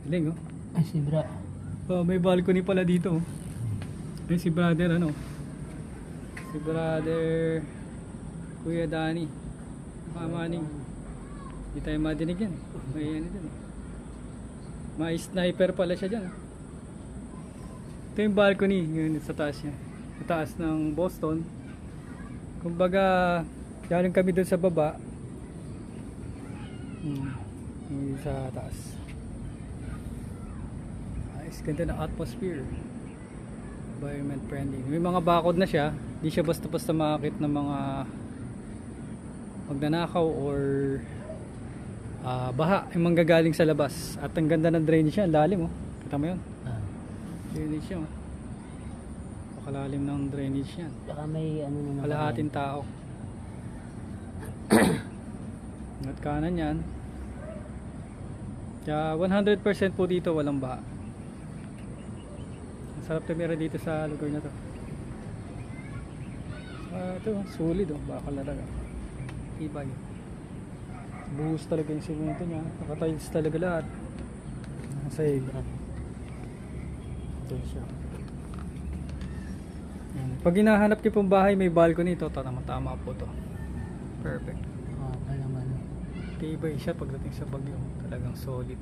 Galing, oh. Ay, si Bra. Oh, may balcony pala dito, oh. Ay, si brother, ano? Si brother Kuya Danny. Mamaning. Hindi tayo madinig yan. May ano dyan, eh. May sniper pala siya dyan, ah. Ito yung balcony, yun sa taas niya. Sa taas ng Boston. Kumbaga, galing kami dun sa baba. Yung sa taas. Ayos, ganda na atmosphere. Environment friendly. May mga bakod na siya. Hindi siya basta-basta makakit ng mga magnanakaw or baha yung manggagaling sa labas. At ang ganda ng drainage niya, ang lalim, oh. Kita mo yun? Drainage siya, oh. Pakalalim ng drainage yan. Saka may ano na naman. Kalahating tao. At kanan yan. Kaya 100% po dito walang baha. Ang sarap tumira dito sa lugar na to. Ito, solid, oh. Bakal na talaga. Ibay. Buhos talaga yung simento niya. Naka-tiles talaga lahat. Masayag. Ito siya. Pag hinahanap niyo pong bahay may balcony, ito tama po to. Perfect. Naman. Tibay siya pagdating sa bagyo. Talagang solid.